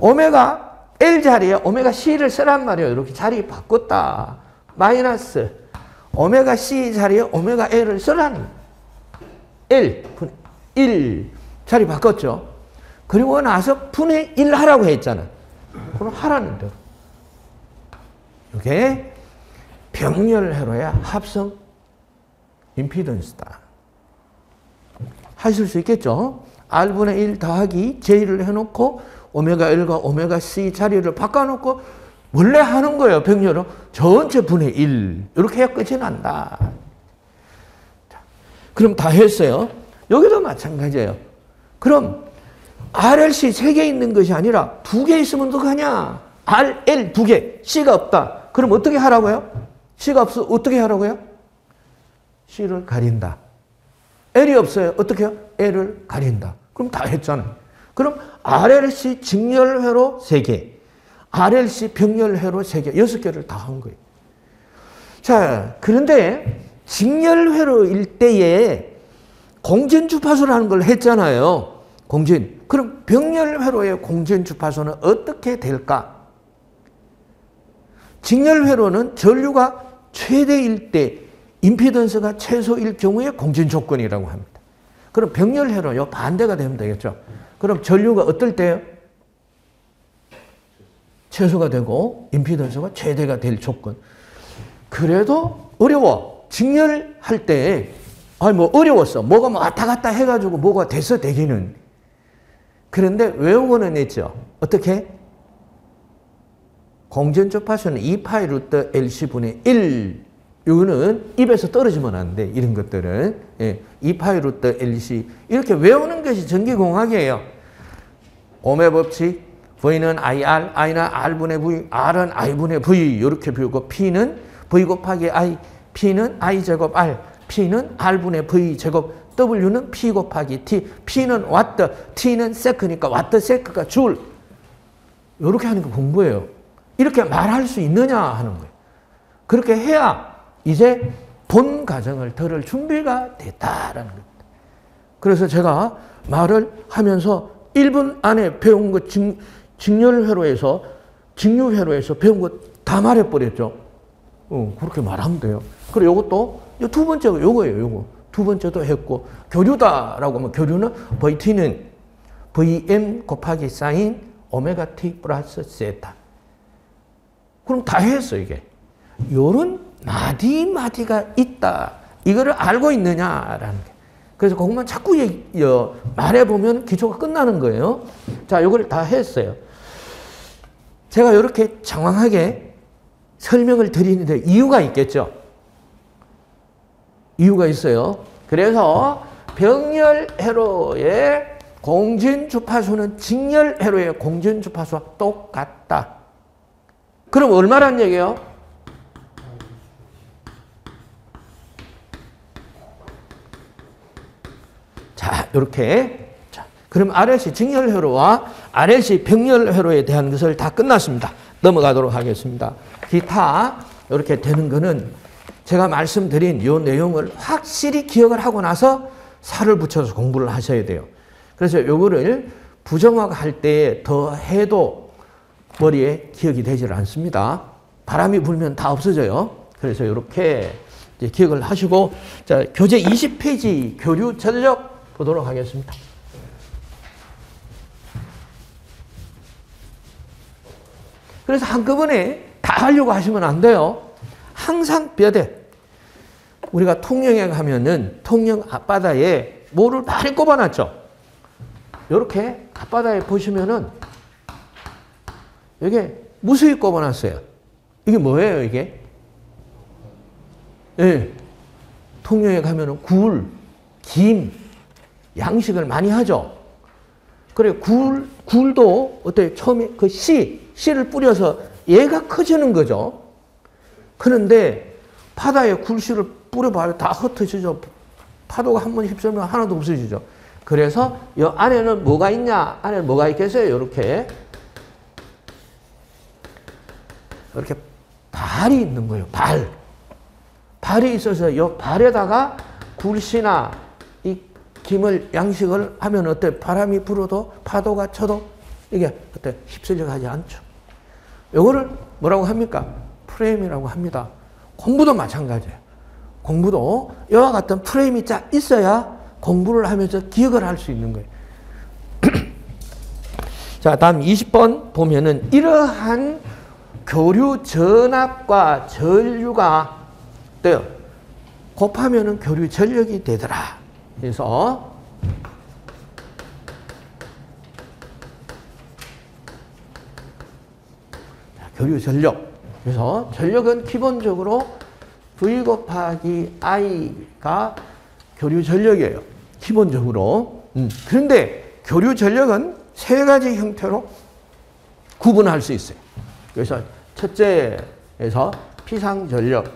오메가 L 자리에 오메가 C를 쓰란 말이에요. 이렇게 자리 바꿨다. 마이너스 오메가 C 자리에 오메가 L을 쓰라는 1 자리 바꿨죠. 그리고 나서 분의 1 하라고 했잖아. 그럼 하라는 대로. 이게 병렬회로의 합성 임피던스다. 하실 수 있겠죠? R분의 1 더하기 J를 해놓고 오메가 L과 오메가 C 자리를 바꿔놓고 원래 하는 거예요. 병렬로 전체 분의 1 이렇게 해야 끝이 난다. 자, 그럼 다 했어요. 여기도 마찬가지예요. 그럼 RLC 3개 있는 것이 아니라 2개 있으면 어떡하냐? RL 2개, C가 없다. 그럼 어떻게 하라고요? C가 없어 어떻게 하라고요? C를 가린다. L이 없어요. 어떻게 해요? L을 가린다. 그럼 다 했잖아요. 그럼 RLC 직렬회로 3개, RLC 병렬회로 3개, 6개를 다 한 거예요. 자, 그런데 직렬회로일 때에 공전주파수라는 걸 했잖아요. 공전. 그럼 병렬회로의 공전주파수는 어떻게 될까? 직렬회로는 전류가 최대일 때 임피던스가 최소일 경우에 공전조건이라고 합니다. 그럼 병렬회로요 반대가 되면 되겠죠. 그럼 전류가 어떨 때요? 최소가 되고 임피던스가 최대가 될 조건. 그래도 어려워. 직렬할 때 어려웠어. 뭐가 왔다 갔다 해가지고 뭐가 됐어 되기는. 그런데 외우고는 했죠. 어떻게? 공전주파수는 2파이 루트 LC분의 1. 이거는 입에서 떨어지면 안 돼. 이런 것들은. 예, 2파이 루트 LC. 이렇게 외우는 것이 전기공학이에요. 오메 법칙. V는 IR, I는 R분의 V, R은 I분의 V. 이렇게 배우고 P는 V 곱하기 I, P는 I 제곱 R, P는 R분의 V 제곱, W는 P 곱하기 T, P는 와트, T는 세크니까 와트 세크가 줄. 이렇게 하는 거 공부예요. 이렇게 말할 수 있느냐 하는 거예요. 그렇게 해야 이제 본 과정을 들을 준비가 됐다라는 겁니다. 그래서 제가 말을 하면서 1분 안에 배운 거 직렬회로에서 직류회로에서 배운 거 다 말해버렸죠. 그렇게 말하면 돼요. 그리고 이것도 두 번째가 요거예요. 요거. 두 번째도 했고 교류다라고 하면 교류는 VT는 VM 곱하기 사인 오메가 T 플러스 세타. 그럼 다 했어 이게. 요런 마디마디가 있다. 이거를 알고 있느냐라는 게. 그래서 그것만 자꾸 말해보면 기초가 끝나는 거예요. 자, 요걸 다 했어요. 제가 이렇게 장황하게 설명을 드리는데 이유가 있겠죠. 이유가 있어요. 그래서 병렬회로의 공전주파수는 직렬회로의 공전주파수와 똑같다. 그럼 얼마란 얘기예요? 자, 이렇게. 자, 그럼 RLC 직렬회로와 RLC 병렬회로에 대한 것을 다 끝났습니다. 넘어가도록 하겠습니다. 기타 이렇게 되는 거는 제가 말씀드린 이 내용을 확실히 기억을 하고 나서 살을 붙여서 공부를 하셔야 돼요. 그래서 요거를 부정확 할 때 더 해도 머리에 기억이 되질 않습니다. 바람이 불면 다 없어져요. 그래서 이렇게 이제 기억을 하시고, 자, 교재 20페이지 교류 저적 보도록 하겠습니다. 그래서 한꺼번에 다 하려고 하시면 안 돼요. 항상 뼈대. 우리가 통영에 가면은 통영 앞바다에 모를 많이 꼽아놨죠. 이렇게 앞바다에 보시면은 이게 무수히 꼽아놨어요. 이게 뭐예요, 이게? 예. 통영에 가면은 굴, 김, 양식을 많이 하죠. 그래, 굴도 어때? 처음에 그 씨를 뿌려서 얘가 커지는 거죠. 그런데 바다에 굴씨를 뿌려봐요. 다 흩어지죠. 파도가 한 번 휩쓸면 하나도 없어지죠. 그래서 이 안에는 뭐가 있냐? 안에 뭐가 있겠어요? 이렇게 발이 있는 거예요. 발이 있어서 이 발에다가 굴씨나 이 김을 양식을 하면 어때? 바람이 불어도 파도가 쳐도 이게 어때? 휩쓸려 가지 않죠. 요거를 뭐라고 합니까? 프레임이라고 합니다. 공부도 마찬가지예요. 공부도 이와 같은 프레임이 있어야 공부를 하면서 기억을 할 수 있는 거예요. 자, 다음 20번 보면은 이러한 교류 전압과 전류가 돼요. 곱하면은 교류 전력이 되더라. 그래서 교류 전력. 그래서 전력은 기본적으로 V 곱하기 I가 교류 전력이에요. 기본적으로. 그런데 교류 전력은 세 가지 형태로 구분할 수 있어요. 그래서 첫째에서 피상 전력,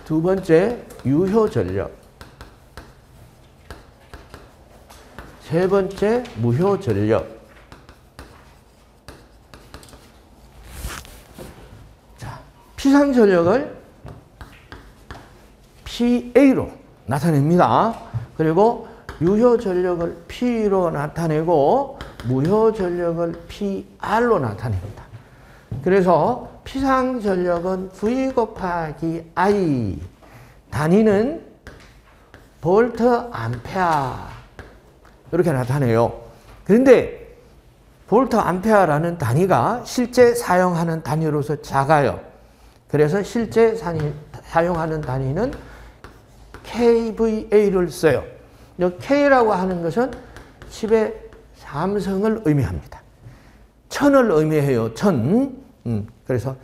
두 번째 유효 전력, 세 번째 무효 전력. 자, 피상 전력을 PA로 나타냅니다. 그리고 유효 전력을 P로 나타내고 무효 전력을 PR로 나타냅니다. 그래서 피상 전력은 V 곱하기 I, 단위는 볼트 암페어 이렇게 나타내요. 그런데 볼트 암페어라는 단위가 실제 사용하는 단위로서 작아요. 그래서 실제 사용하는 단위는 kVA를 써요. K라고 하는 것은 10의 3성을 의미합니다. 1000을 의미해요. 1000. 그래서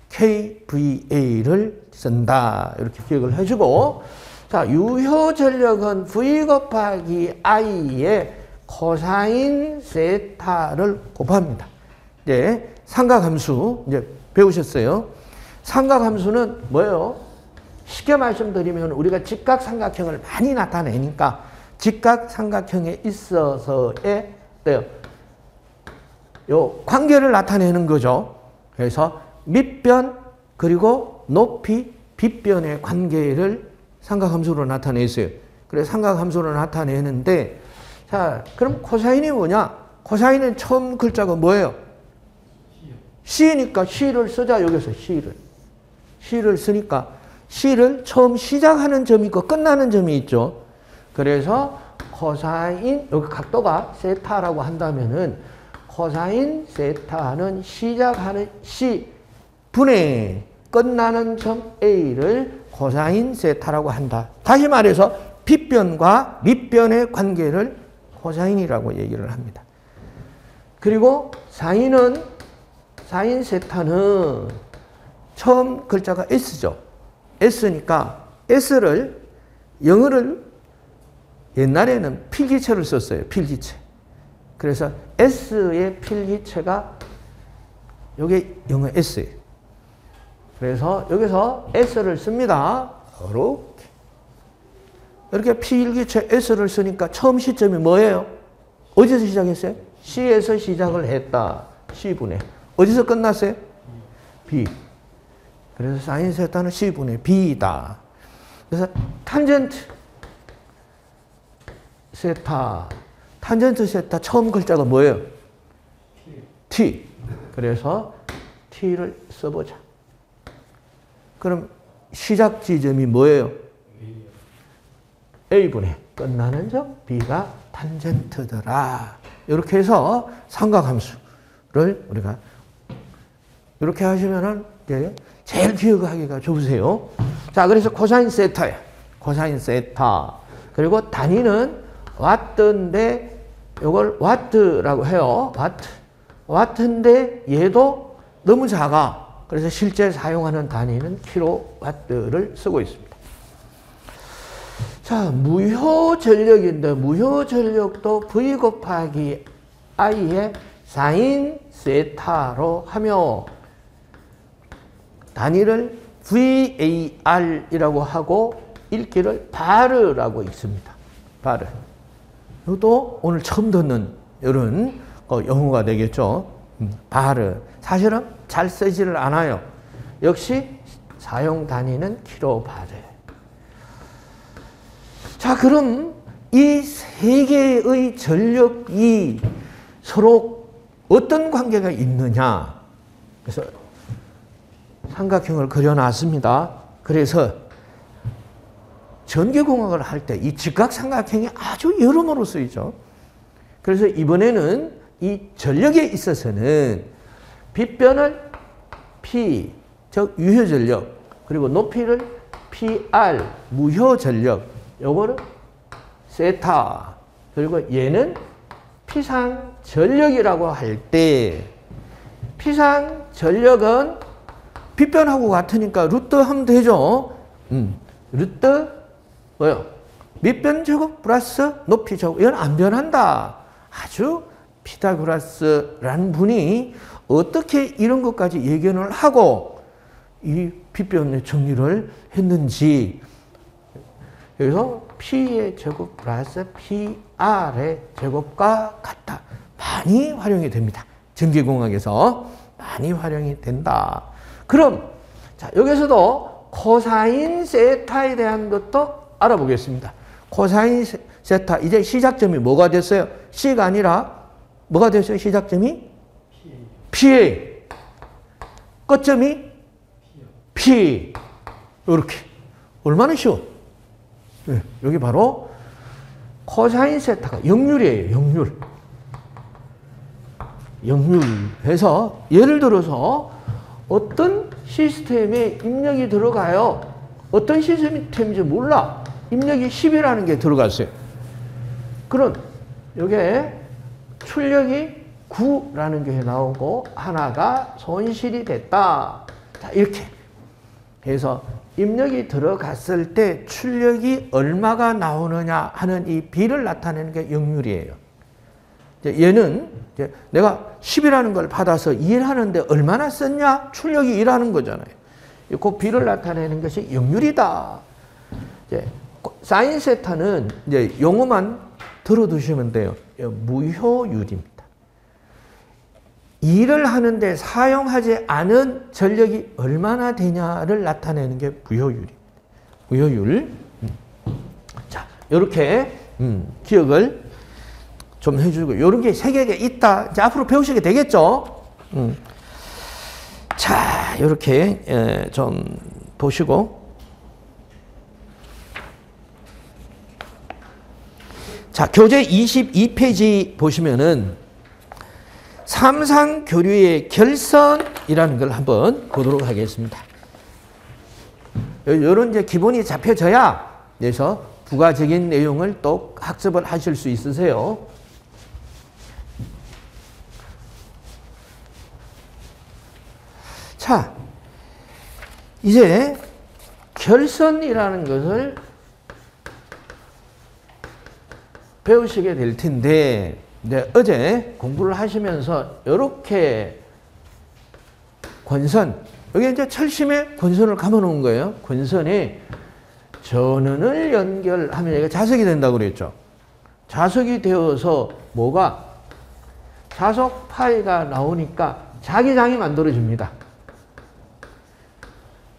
kVA를 쓴다. 이렇게 기억을 해주고, 자, 유효 전력은 V 곱하기 I의 코사인 세타를 곱합니다. 이제 삼각함수 이제 배우셨어요. 삼각함수는 뭐예요? 쉽게 말씀드리면 우리가 직각삼각형을 많이 나타내니까 직각삼각형에 있어서의 요 관계를 나타내는 거죠. 그래서 밑변 그리고 높이 빗변의 관계를 삼각함수로 나타냈어요. 그래서 삼각함수로 나타내는데, 자, 그럼 코사인이 뭐냐? 코사인은 처음 글자가 뭐예요? C니까 C를 쓰자. 여기서 C를 쓰니까 C를 처음 시작하는 점이 있고 끝나는 점이 있죠. 그래서 코사인, 여기 각도가 세타라고 한다면은 코사인 세타는 시작하는 C분의 끝나는 점 A를 코사인 세타라고 한다. 다시 말해서 빗변과 밑변의 관계를 코사인이라고 얘기를 합니다. 그리고 사인 세타는 처음 글자가 S죠. S니까 S를 영어를 옛날에는 필기체를 썼어요. 필기체. 그래서 S의 필기체가 이게 영어 S예요. 그래서 여기서 S를 씁니다. 이렇게 필기체 S를 쓰니까 처음 시점이 뭐예요? 어디서 시작했어요? C에서 시작을 했다. C분의. 어디서 끝났어요? B. 그래서 사인 세타는 C분의 B다. 그래서 탄젠트 세타. 탄젠트 세타 처음 글자가 뭐예요? T. 그래서 T를 써보자. 그럼 시작 지점이 뭐예요? A분의 끝나는 점 B가 탄젠트더라. 이렇게 해서 삼각함수를 우리가 이렇게 하시면은 제일 기억하기가 좋으세요. 자, 그래서 코사인 세타야. 코사인 세타. 그리고 단위는 와트인데 이걸 와트라고 해요. 와트인데 얘도 너무 작아. 그래서 실제 사용하는 단위는 킬로와트를 쓰고 있습니다. 자, 무효전력인데 무효전력도 V 곱하기 I의 사인 세타로 하며 단위를 VAR이라고 하고 읽기를 바르라고 읽습니다. 바르. 이것도 오늘 처음 듣는 이런 영어가 되겠죠. 바르. 사실은 잘 쓰지를 않아요. 역시 사용 단위는 킬로바르. 자, 그럼 이 세 개의 전력이 서로 어떤 관계가 있느냐. 그래서 삼각형을 그려놨습니다. 그래서 전기공학을 할 때 이 직각삼각형이 아주 여러모로 쓰이죠. 그래서 이번에는 이 전력에 있어서는 빗변을 P, 즉 유효전력, 그리고 높이를 PR, 무효전력, 요거를 세타, 그리고 얘는 피상전력이라고 할 때 피상전력은 빗변하고 같으니까 루트 하면 되죠. 루트 뭐요? 밑변 제곱 플러스 높이 제곱. 이건 안 변한다. 아주 피타고라스라는 분이 어떻게 이런 것까지 예견을 하고 이 빗변의 정리를 했는지. 그래서 P의 제곱 플러스 PR의 제곱과 같다. 많이 활용이 됩니다. 전기공학에서 많이 활용이 된다. 그럼 자, 여기서도 코사인 세타에 대한 것도 알아보겠습니다. 코사인 세타, 이제 시작점이 뭐가 됐어요? C가 아니라 뭐가 됐어요? 시작점이? P. 끝점이? P. 이렇게. 얼마나 쉬워? 네, 여기 바로 코사인 세타가 역률이에요. 역률. 역률해서 예를 들어서 어떤 시스템에 입력이 들어가요. 어떤 시스템인지 몰라. 입력이 10이라는 게 들어갔어요. 그럼 여기에 출력이 9라는 게 나오고 하나가 손실이 됐다. 자, 이렇게 해서 입력이 들어갔을 때 출력이 얼마가 나오느냐 하는 이 비를 나타내는 게 역률이에요. 얘는 이제 내가 10이라는 걸 받아서 일하는데 얼마나 썼냐? 출력이 일하는 거잖아요. 그 비를 나타내는 것이 역률이다. 이제 사인 세타는 이제 용어만 들어두시면 돼요. 무효율입니다. 일을 하는데 사용하지 않은 전력이 얼마나 되냐를 나타내는 게 무효율입니다. 무효율. 자, 이렇게 기억을 좀 해주고, 이런 게 세 개가 있다. 이제 앞으로 배우시게 되겠죠? 자, 이렇게 좀 보시고. 자, 교재 22페이지 보시면은 삼상교류의 결선이라는 걸 한번 보도록 하겠습니다. 이런 이제 기본이 잡혀져야 그래서 부가적인 내용을 또 학습을 하실 수 있으세요. 자, 이제 결선이라는 것을 배우시게 될 텐데, 네, 어제 공부를 하시면서 이렇게 권선, 여기 이제 철심에 권선을 감아놓은 거예요. 권선에 전원을 연결하면 얘가 자석이 된다고 그랬죠. 자석이 되어서 뭐가 자석 파이가 나오니까 자기장이 만들어집니다.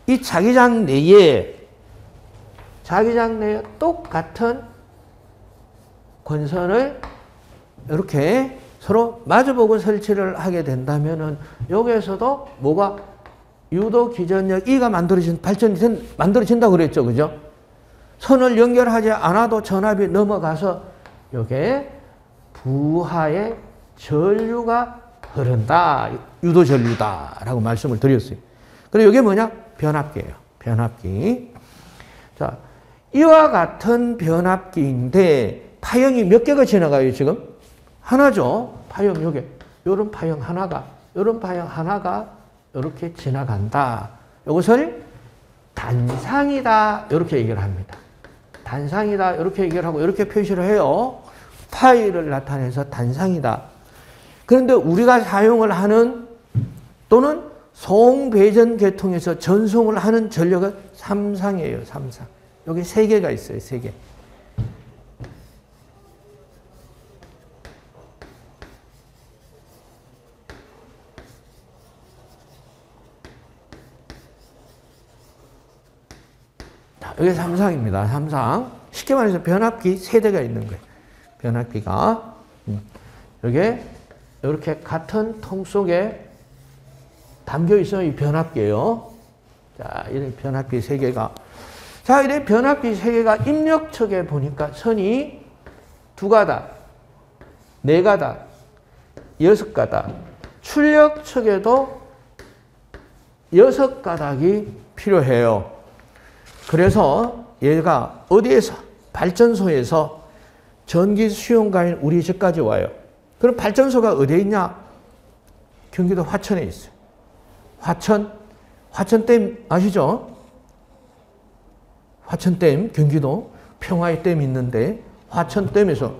이 자기장 내에 똑같은 권선을 이렇게 서로 마주보고 설치를 하게 된다면은 여기에서도 뭐가 유도 기전력 E가 만들어진다고 그랬죠. 그죠? 선을 연결하지 않아도 전압이 넘어가서 여기에 부하의 전류가 흐른다. 유도전류다라고 말씀을 드렸어요. 그리고 이게 뭐냐? 변압기예요. 변압기. 자, 이와 같은 변압기인데 파형이 몇 개가 지나가요, 지금? 하나죠. 파형 요게. 요런 파형 하나가, 요런 파형 하나가 이렇게 지나간다. 이것을 단상이다. 이렇게 얘기를 합니다. 단상이다. 이렇게 얘기를 하고 이렇게 표시를 해요. 파이를 나타내서 단상이다. 그런데 우리가 사용을 하는 또는 송배전 계통에서 전송을 하는 전력은 삼상이에요. 삼상. 여기 3개가 있어요. 3개. 여기 삼상입니다. 삼상. 쉽게 말해서 변압기 3대가 있는 거예요. 변압기가. 이게 이렇게 같은 통 속에 담겨 있어요. 이 변압기예요. 자, 이런 변압기 3개가. 자, 이런 변압기 3개가 입력 측에 보니까 선이 2가닥, 4가닥, 6가닥. 출력 측에도 6가닥이 필요해요. 그래서 얘가 어디에서? 발전소에서 전기 수용가인 우리 집까지 와요. 그럼 발전소가 어디에 있냐? 경기도 화천에 있어요. 화천댐 아시죠? 화천댐, 경기도 평화의 댐이 있는데 화천댐에서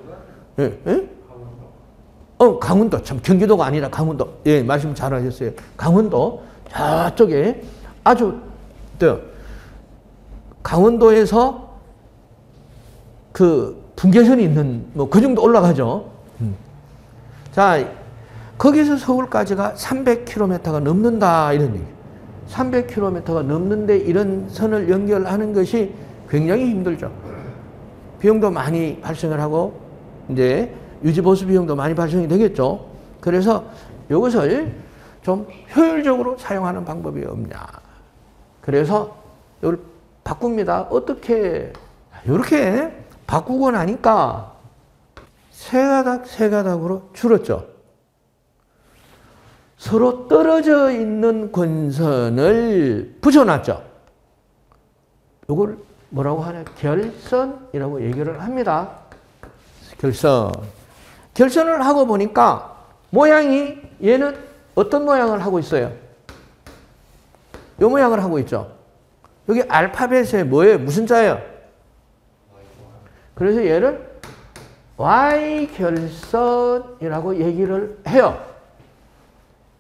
강원도, 참 경기도가 아니라 강원도. 예, 말씀 잘하셨어요. 강원도 저쪽에 아주 강원도에서 그 분계선이 있는 뭐 그 정도 올라가죠. 자, 거기서 서울까지가 300km가 넘는다 이런 얘기. 300km가 넘는데 이런 선을 연결하는 것이 굉장히 힘들죠. 비용도 많이 발생을 하고 이제 유지보수 비용도 많이 발생이 되겠죠. 그래서 이것을 좀 효율적으로 사용하는 방법이 없냐. 그래서 이걸 바꿉니다. 어떻게? 이렇게 바꾸고 나니까 3가닥, 3가닥으로 줄었죠. 서로 떨어져 있는 권선을 붙여놨죠. 이걸 뭐라고 하냐? 결선이라고 얘기를 합니다. 결선. 결선을 하고 보니까 모양이 얘는 어떤 모양을 하고 있어요? 이 모양을 하고 있죠. 여기 알파벳에 뭐예요? 무슨 자예요? 그래서 얘를 Y결선이라고 얘기를 해요.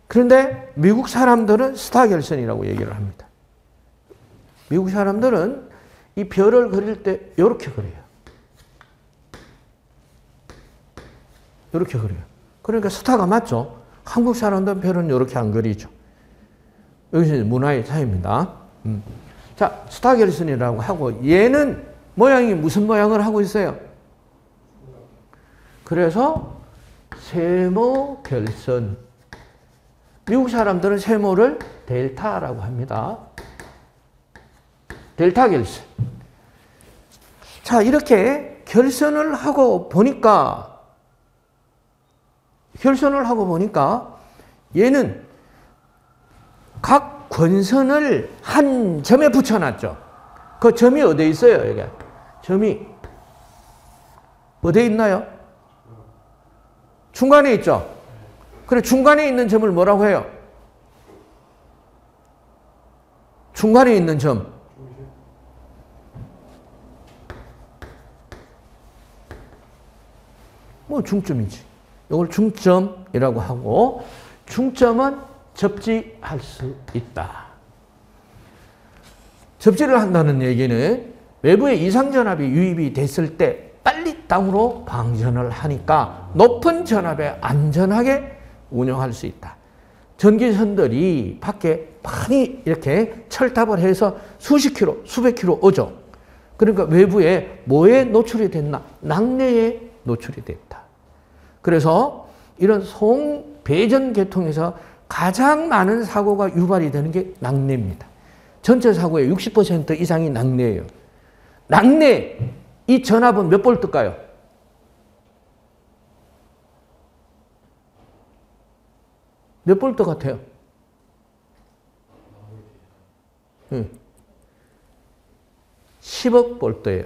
그런데 미국 사람들은 스타 결선이라고 얘기를 합니다. 미국 사람들은 이 별을 그릴 때 이렇게 그려요. 이렇게 그려요. 그러니까 스타가 맞죠. 한국 사람들은 별은 이렇게 안 그리죠. 여기서 문화의 차이입니다. 자, 스타 결선이라고 하고 얘는 모양이 무슨 모양을 하고 있어요? 그래서 세모 결선. 미국 사람들은 세모를 델타라고 합니다. 델타 결선. 자, 이렇게 결선을 하고 보니까 얘는 각 권선을 한 점에 붙여놨죠. 그 점이 어디에 있어요? 여기. 점이 어디에 있나요? 중간에 있죠. 그래, 중간에 있는 점을 뭐라고 해요? 중간에 있는 점. 뭐 중점이지. 이걸 중점이라고 하고, 중점은 접지할 수 있다. 접지를 한다는 얘기는 외부에 이상전압이 유입이 됐을 때 빨리 땅으로 방전을 하니까 높은 전압에 안전하게 운영할 수 있다. 전기선들이 밖에 많이 이렇게 철탑을 해서 수십 킬로, 수백 킬로 오죠. 그러니까 외부에 뭐에 노출이 됐나? 낙뢰에 노출이 됐다. 그래서 이런 송배전 계통에서 가장 많은 사고가 유발이 되는 게 낙뢰입니다. 전체 사고의 60% 이상이 낙뢰예요. 낙뢰, 이 전압은 몇 볼트일까요? 몇 볼트 같아요? 10억 볼트예요.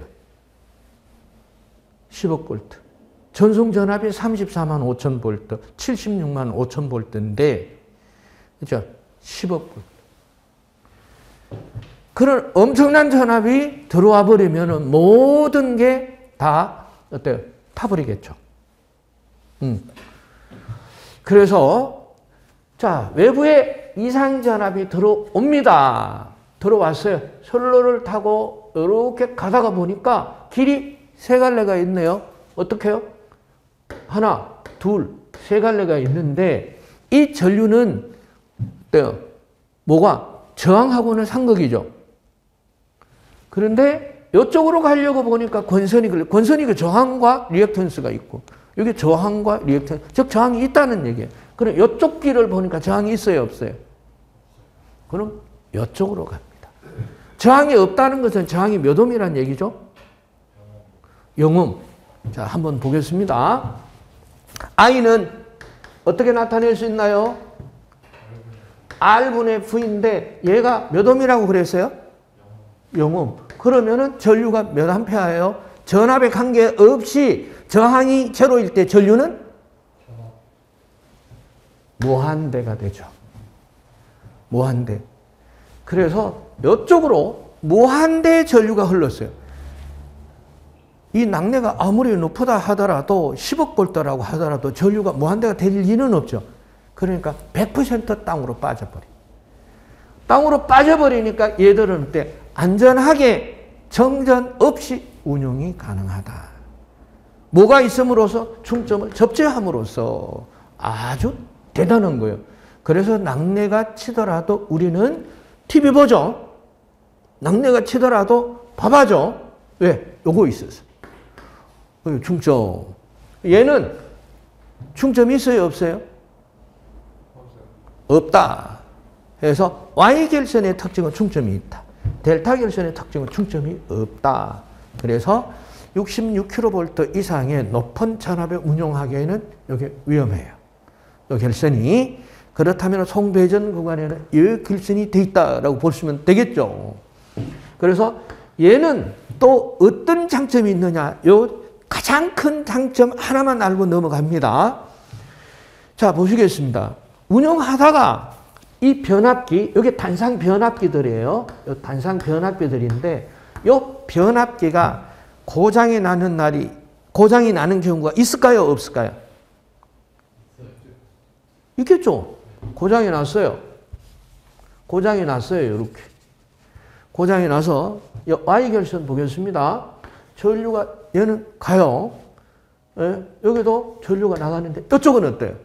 10억 볼트. 전송 전압이 34만 5천 볼트, 76만 5천 볼트인데, 그죠? 10억 볼트. 그런 엄청난 전압이 들어와 버리면 모든 게 다 어때요? 타버리겠죠. 그래서 자, 외부에 이상 전압이 들어옵니다. 들어왔어요. 선로를 타고 이렇게 가다가 보니까 길이 세 갈래가 있네요. 어떻게 해요? 하나, 둘, 세 갈래가 있는데 이 전류는 어때요? 뭐가? 저항하고는 상극이죠. 그런데 이쪽으로 가려고 보니까 권선이 그 저항과 리액턴스가 있고 여기 저항과 리액턴스, 즉 저항이 있다는 얘기예요. 그럼 이쪽 길을 보니까 저항이 있어요, 없어요? 그럼 이쪽으로 갑니다. 저항이 없다는 것은 저항이 몇 옴이라는 얘기죠? 0옴. 자, 한번 보겠습니다. I는 어떻게 나타낼 수 있나요? R분의 V인데 얘가 몇 옴이라고 그랬어요? 0옴. 그러면은 전류가 몇 암페어예요? 전압에 관계없이 저항이 제로일 때 전류는 무한대가 되죠. 무한대. 그래서 이쪽으로 무한대 전류가 흘렀어요. 이 낙뢰가 아무리 높다 하더라도 10억 볼트라고 하더라도 전류가 무한대가 될 리는 없죠. 그러니까 100% 땅으로 빠져버려. 땅으로 빠져버리니까 얘들은 어때? 안전하게 정전 없이 운용이 가능하다. 뭐가 있음으로써 충점을 접재함으로써 아주 대단한 거예요. 그래서 낙뢰가 치더라도 우리는 TV 보죠. 낙뢰가 치더라도 봐봐죠. 왜? 요거 있었어. 충점. 얘는 충점이 있어요, 없어요? 없다. 그래서 Y결선의 특징은 충점이 있다. 델타 결선의 특징은 충점이 없다. 그래서 66kV 이상의 높은 전압에 운용하기에는 이게 위험해요. 이 결선이. 그렇다면 송배전 구간에는 이 결선이 돼 있다라고 보시면 되겠죠. 그래서 얘는 또 어떤 장점이 있느냐? 요 가장 큰 장점 하나만 알고 넘어갑니다. 자, 보시겠습니다. 운용하다가 이 변압기, 여기 단상 변압기들이에요. 이 단상 변압기들인데, 이 변압기가 고장이 나는 경우가 있을까요? 없을까요? 있겠죠. 고장이 났어요. 고장이 났어요. 이렇게. 고장이 나서, Y결선 보겠습니다. 전류가, 얘는 가요. 예? 여기도 전류가 나가는데, 이쪽은 어때요?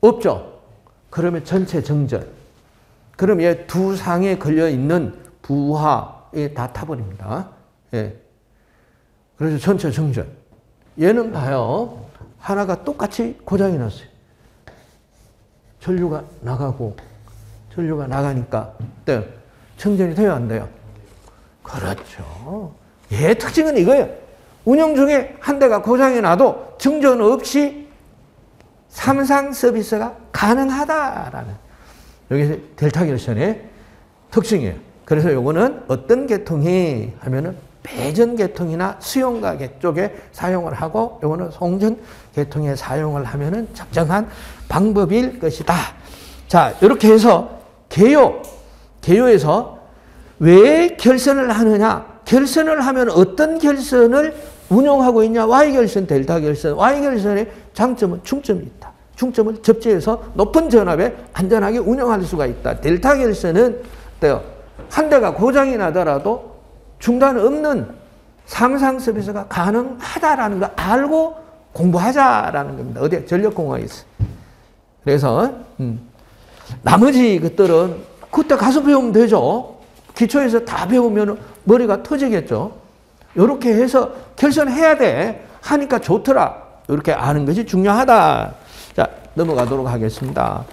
없죠. 그러면 전체 정전. 그럼 얘 두 상에 걸려있는 부하에 다 타버립니다. 예. 그래서 전체 정전. 얘는 봐요. 하나가 똑같이 고장이 났어요. 전류가 나가고, 전류가 나가니까, 네. 정전이 돼요, 안 돼요? 그렇죠. 얘 특징은 이거예요. 운영 중에 한 대가 고장이 나도 정전 없이 삼상 서비스가 가능하다라는 여기 델타 결선의 특징이에요. 그래서 요거는 어떤 계통이 하면은 배전 계통이나 수용가 쪽에 사용을 하고 요거는 송전 계통에 사용을 하면은 적정한 방법일 것이다. 자, 이렇게 해서 개요에서 왜 결선을 하느냐? 결선을 하면 어떤 결선을 운용하고 있냐? Y결선, 델타 결선. Y결선의 장점은 충점이 있다. 충점을 접재해서 높은 전압에 안전하게 운영할 수가 있다. 델타 결선은 한 대가 고장이 나더라도 중단 없는 삼상 서비스가 가능하다라는 걸 알고 공부하자라는 겁니다. 어디에? 전력공학에 있어. 그래서 나머지 것들은 그때 가서 배우면 되죠. 기초에서 다 배우면 머리가 터지겠죠. 이렇게 해서 결선해야 돼. 하니까 좋더라. 이렇게 아는 것이 중요하다. 자, 넘어가도록 하겠습니다.